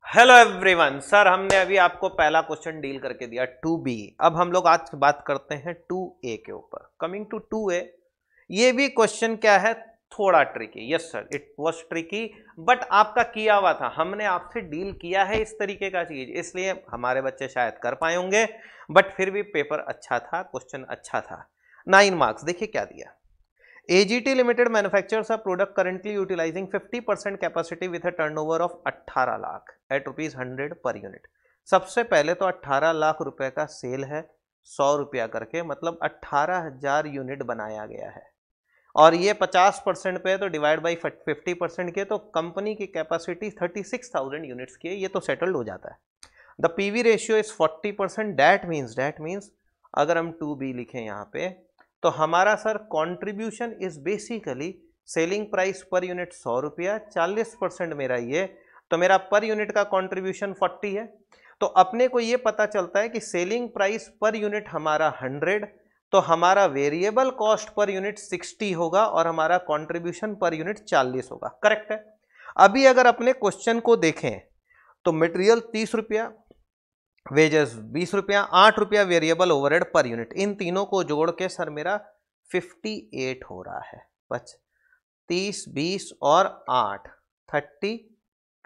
Hello everyone sir, हमने अभी आपको पहला क्वेश्चन डील करके दिया 2B। अब हम लोग आज बात करते हैं 2A के ऊपर। कमिंग टू 2A, ये भी क्वेश्चन क्या है, थोड़ा tricky. Yes sir, it was tricky, but आपका किया हुआ था, हमने आपसे डील किया है इस तरीके का चीज, इसलिए हमारे बच्चे शायद कर पाए होंगे। बट फिर भी पेपर अच्छा था, क्वेश्चन अच्छा था। 9 मार्क्स। देखिए क्या दिया। AGT Limited manufactures a product currently utilizing 50% capacity with a turnover of 18 lakh at rupees 100 per unit। सबसे पहले तो 18 लाख रुपए का सेल है, 100 रुपया करके, मतलब 18,000 यूनिट बनाया गया है। और ये 50% पे है तो डिवाइड बाई 50% के, तो कंपनी की कैपेसिटी 36,000 यूनिट्स की है। ये तो सेटल्ड हो जाता है। The PV ratio is 40%। That means अगर हम 2B लिखें यहाँ पे, तो हमारा sir contribution is basically selling price per unit 100 रुपया, 40% मेरा ये, तो मेरा पर यूनिट का कंट्रीब्यूशन 40 है। तो अपने को ये पता चलता है कि सेलिंग प्राइस पर यूनिट हमारा 100, तो हमारा वेरिएबल कॉस्ट पर यूनिट 60 होगा और हमारा कंट्रीब्यूशन पर यूनिट 40 होगा। करेक्ट है। अभी अगर अपने क्वेश्चन को देखें तो मटेरियल 30 रुपया, वेजेस 20 रुपया, 8 रुपया वेरिएबल ओवरहेड पर यूनिट, इन तीनों को जोड़ के सर मेरा 58 हो रहा है। बस 30, 20 और 8, 30,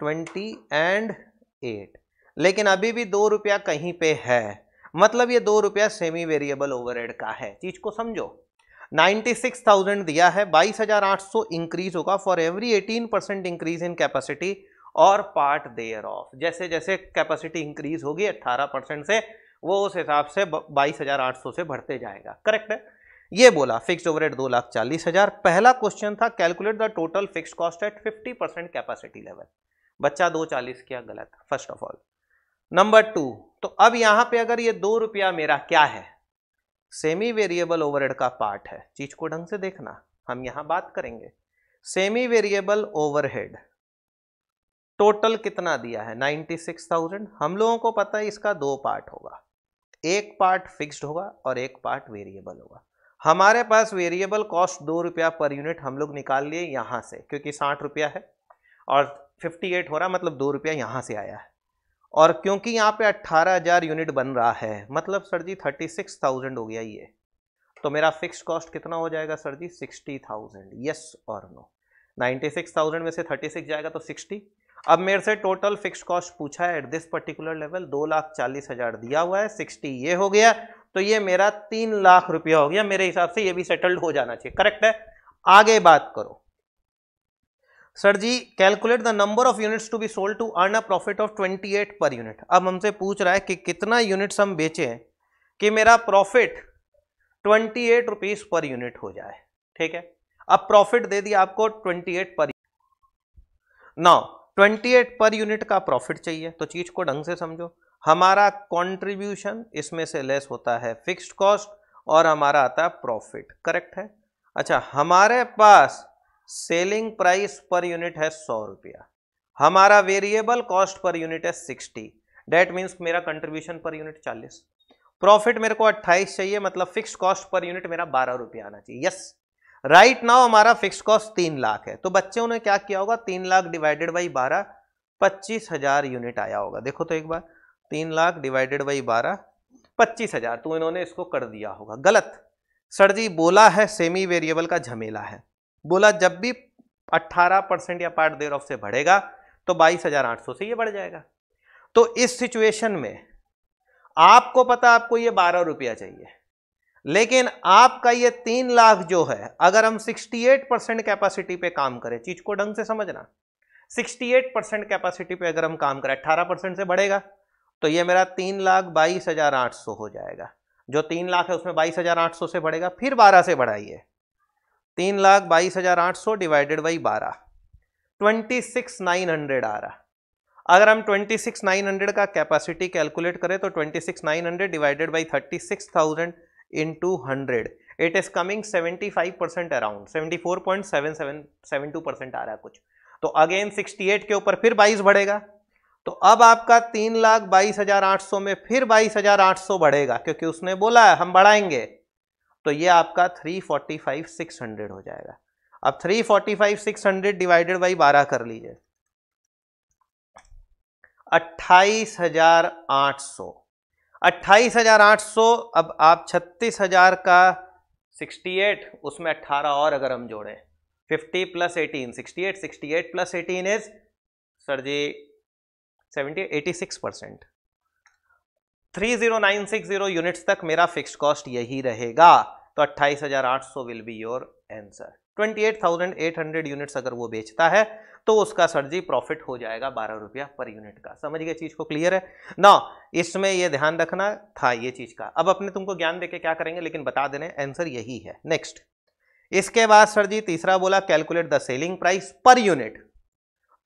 20 एंड 8। लेकिन अभी भी 2 रुपया कहीं पे है, मतलब ये 2 रुपया सेमी वेरिएबल ओवरहेड का है। चीज को समझो। 96,000 दिया है, 22,800 इंक्रीज होगा for every 18% increase in capacity और पार्ट देयर ऑफ। जैसे जैसे कैपेसिटी इंक्रीज होगी 18% से, वो उस हिसाब से 22,800 से बढ़ते जाएगा। करेक्ट है। ये बोला फिक्स्ड ओवरहेड 2,40,000। पहला क्वेश्चन था calculate the total fixed cost at 50% capacity level. बच्चा 2,40 किया, गलत फर्स्ट ऑफ ऑल। नंबर 2, तो अब यहां पे अगर ये 2 रुपया मेरा क्या है, सेमी वेरिएबल ओवरहेड का पार्ट है। चीज को ढंग से देखना, हम यहां बात करेंगे। सेमी वेरिएबल ओवरहेड टोटल कितना दिया है, 96,000। हम लोगों को पता है इसका 2 पार्ट होगा, एक पार्ट फिक्स्ड होगा और एक पार्ट वेरिएबल होगा। हमारे पास वेरिएबल कॉस्ट 2 रुपया पर यूनिट हम लोग निकाल लिए यहां से, क्योंकि 60 रुपया है और 58 हो रहा, मतलब 2 रुपया यहां से आया है। और क्योंकि यहाँ पे 18,000 यूनिट बन रहा है, मतलब सर जी 36,000 हो गया ये। तो मेरा फिक्स्ड कॉस्ट कितना हो जाएगा सर जी, 60,000। यस और नो। 96,000 में से 36 जाएगा तो 60। अब मेरे से टोटल फिक्स्ड कॉस्ट पूछा है एट दिस पर्टिकुलर लेवल, 2,40,000 दिया हुआ है, 60 ये हो गया, तो ये मेरा 3 लाख रुपया हो गया। मेरे हिसाब से ये भी सेटल्ड हो जाना चाहिए। करेक्ट है। आगे बात करो। Sir ji calculate the number of units to be sold to earn a profit of 28 per unit. अब हमसे पूछ रहा है कि कितना यूनिट्स हम बेचे कि मेरा प्रॉफिट 28 रुपीज पर यूनिट हो जाए। ठीक है। अब प्रॉफिट दे दिया आपको 28 पर। नाउ 28 पर यूनिट का प्रॉफिट चाहिए, तो चीज को ढंग से समझो। हमारा कंट्रीब्यूशन इसमें से लेस होता है फिक्स्ड कॉस्ट और हमारा आता है प्रॉफिट। करेक्ट है। अच्छा, हमारे पास सेलिंग प्राइस पर यूनिट है 100 रुपया, हमारा वेरिएबल कॉस्ट पर यूनिट है 60। डेट मीन्स मेरा कंट्रीब्यूशन पर यूनिट 40। प्रॉफिट मेरे को 28 चाहिए, मतलब फिक्स्ड कॉस्ट पर यूनिट मेरा 12 रुपया आना चाहिए। यस, राइट नाउ हमारा फिक्स्ड कॉस्ट 3 लाख है, तो बच्चों ने क्या किया होगा, 3 लाख डिवाइडेड बाई 12, 25,000 यूनिट आया होगा। देखो तो एक बार, 3 लाख डिवाइडेड बाई 12, 25,000, तो इन्होंने इसको कर दिया होगा। गलत। सर जी बोला है सेमी वेरिएबल का झमेला है, बोला जब भी 18% या पार्ट देयर ऑफ से बढ़ेगा तो 22,800 से ये बढ़ जाएगा। तो इस सिचुएशन में आपको पता आपको ये 12 रुपया चाहिए, लेकिन आपका ये 3 लाख जो है, अगर हम 68% कैपेसिटी पे काम करें, चीज को ढंग से समझना, 68% कैपेसिटी पे अगर हम काम करें, 18% से बढ़ेगा, तो ये मेरा 3,22,800 हो जाएगा। जो 3 लाख है उसमें 22,800 से बढ़ेगा, फिर 12 से बढ़ाइए, 3,22,800 डिवाइडेड बाई 12, 26,900 आ रहा। अगर हम 26,900 का कैपेसिटी कैलकुलेट करें तो 26,900 divided by 36,000 into 100, it is coming 75% around, 74.72% आ रहा है कुछ। तो अगेन 68 के ऊपर फिर 22 बढ़ेगा, तो अब आपका 3,22,800 में फिर 22,800 बढ़ेगा, क्योंकि उसने बोला है हम बढ़ाएंगे, तो ये आपका 345,600 हो जाएगा। अब 345,600 डिवाइडेड बाई 12 कर लीजिए। 28,800। 28,800, अब आप 36,000 का 68, उसमें 18 और अगर हम जोड़ें 50 plus 18 68, 68 plus 18 is sir ji 70, 86%। 30960 units तक मेरा फिक्स्ड कॉस्ट यही रहेगा, तो 28,800 will be your answer. 28,800 units अगर वो बेचता है तो उसका सर जी प्रॉफिट हो जाएगा 12 रुपया पर यूनिट का। समझ गए चीज को? क्लियर है ना? इसमें ये ध्यान रखना था ये चीज का। अब अपने तुमको ज्ञान देके क्या करेंगे, लेकिन बता देने आंसर यही है। नेक्स्ट, इसके बाद सर जी तीसरा बोला calculate the selling price per unit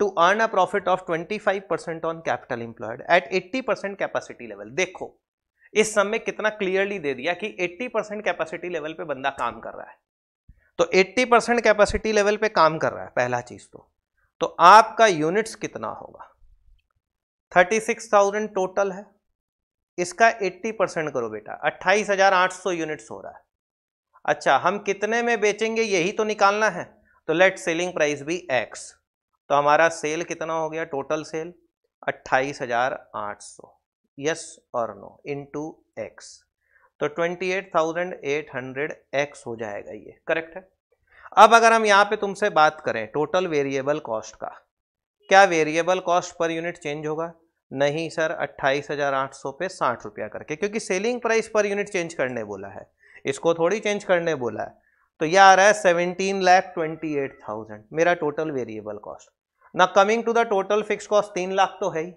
to earn a profit of 25% on capital employed at 80% capacity level. देखो इस सब में कितना क्लियरली दे दिया कि 80% कैपेसिटी लेवल पे बंदा काम कर रहा है, तो 80% कैपेसिटी लेवल पे काम कर रहा है पहला चीज। तो आपका यूनिट्स कितना होगा? 36,000 टोटल है, इसका 80% करो बेटा, 28,800 यूनिट्स हो रहा है। अच्छा, हम कितने में बेचेंगे यही तो निकालना है, तो लेट सेलिंग प्राइस भी एक्स। तो हमारा सेल कितना हो गया? टोटल सेल 28,800, यस और नो, इनटू एक्स, तो 28,800 एक्स हो जाएगा। ये करेक्ट है। अब अगर हम यहां पे तुमसे बात करें टोटल वेरिएबल कॉस्ट का, क्या variable cost per unit change होगा? नहीं सर, 28,800 पे 60 रुपया करके, क्योंकि selling price per unit change करने बोला है, इसको थोड़ी चेंज करने बोला है। तो यह आ रहा है 17,28,000 मेरा टोटल वेरिएबल कॉस्ट। ना coming to the total fix cost 3 lakh तो है ही,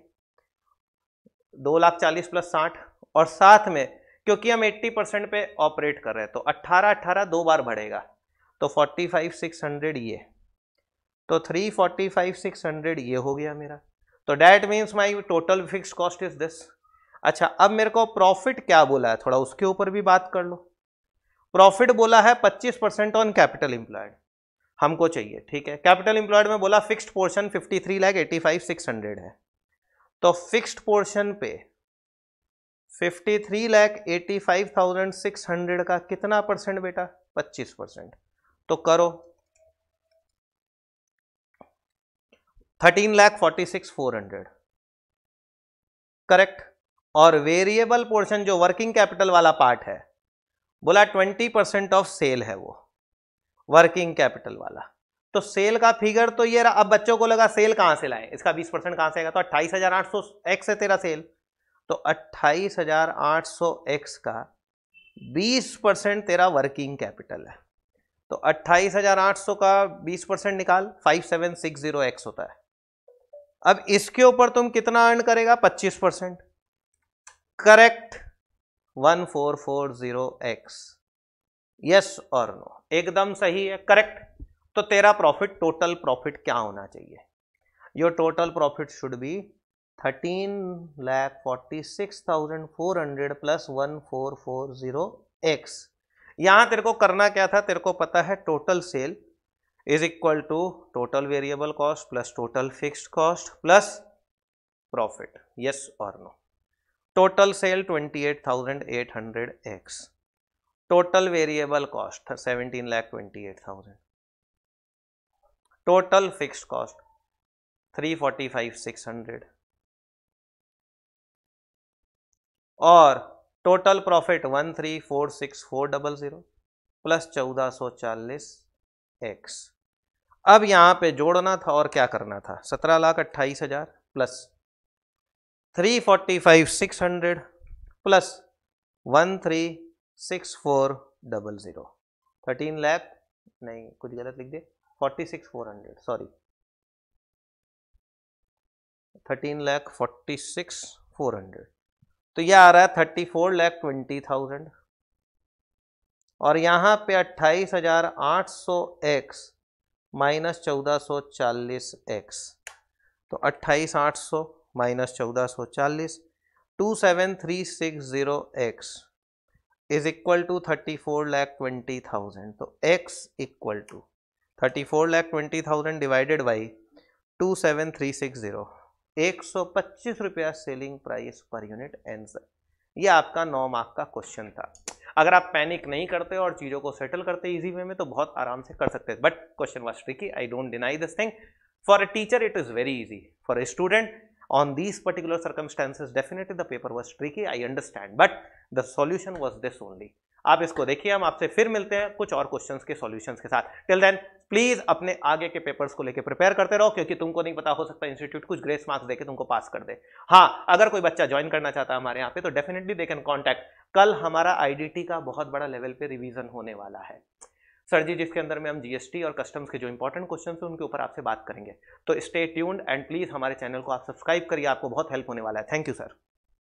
2,40,000 प्लस 60, और साथ में क्योंकि हम 80% पे ऑपरेट कर रहे हैं तो 18 दो बार बढ़ेगा, तो 45,600 ये, तो 345,600 ये हो गया मेरा। तो that means my total fix cost is this. अच्छा, अब मेरे को प्रॉफिट क्या बोला है, थोड़ा उसके ऊपर भी बात कर लो। प्रॉफिट बोला है 25% ऑन कैपिटल एम्प्लॉयड हमको चाहिए, ठीक है। कैपिटल एम्प्लॉयड में बोला फिक्स्ड पोर्शन 53,85,600 है, तो फिक्स्ड पोर्शन पे 53,85,600 का कितना परसेंट बेटा? 25%। तो करो 13,46,400, करेक्ट। और वेरिएबल पोर्शन जो वर्किंग कैपिटल वाला पार्ट है, बोला 20% ऑफ सेल है वो वर्किंग कैपिटल वाला। तो सेल का फिगर तो ये रहा। अब बच्चों को लगा सेल कहां से लाए, इसका 20% कहां से आएगा? तो 28,800 एक्स है तेरा सेल, तो 28,800 एक्स का 20% तेरा वर्किंग कैपिटल है, तो 28,800 का 20% निकाल, 5760 एक्स होता है। अब इसके ऊपर तुम कितना अर्न करेगा? 25%, करेक्ट, 1440 एक्स, यस और नो, एकदम सही है, करेक्ट। तो तेरा प्रॉफिट, टोटल प्रॉफिट क्या होना चाहिए? Your total profit should be 13,46,400 plus 1440 x. यहां तेरे को करना क्या था, तेरे को पता है total sale is equal to total variable cost plus total fixed cost plus profit, yes और no. Total sale 28,800 X, total variable cost 17,28,000, total fixed cost 345,600 और टोटल प्रॉफिट 13,46,400 प्लस 1440 एक्स। अब यहां पे जोड़ना था और क्या करना था? 17,28,000 प्लस 345,600 प्लस 13,64,000, 13 लाख नहीं, कुछ गलत लिख दे, 46,400, सॉरी 13,46,400। तो यह आ रहा है 34,20,000 और यहां पे 28,800 एक्स माइनस 1440 एक्स, तो 28,800 minus 1440, 27,360 X is equal to 34,20,000। तो X equal to 34,20,000 divided by 27,360, 125 रुपया selling price per unit answer. ये आपका 9 मार्क का क्वेश्चन था। अगर आप पैनिक नहीं करते और चीजों को सेटल करते इजी वे में तो बहुत आराम से कर सकते, but question was tricky, I don't deny this thing. For a teacher it is very easy, for a student On these particular circumstances, definitely the paper was tricky, I understand, but the solution was this only. आप इसको देखिए, हम आपसे फिर मिलते हैं कुछ और क्वेश्चंस के सॉल्यूशंस के साथ. टिल देन प्लीज अपने आगे के पेपर्स को लेके प्रिपेयर करते रहो, क्योंकि तुमको नहीं पता, हो सकता है इंस्टीट्यूट कुछ ग्रेस मार्क्स देके तुमको पास कर दे. हाँ, अगर कोई बच्चा ज्वाइन करना चाहता है हमारे यहाँ पे तो डेफिनेटली दे कैन कॉन्टैक्ट. कल हमारा आईडीटी का बहुत बड़ा लेवल पे रिवीजन होने वाला है सर जी, जिसके अंदर में हम जीएसटी और कस्टम्स के जो इंपॉर्टेंट क्वेश्चन हैं उनके ऊपर आपसे बात करेंगे. तो स्टे ट्यून्ड एंड प्लीज हमारे चैनल को आप सब्सक्राइब करिए, आपको बहुत हेल्प होने वाला है. Thank you sir.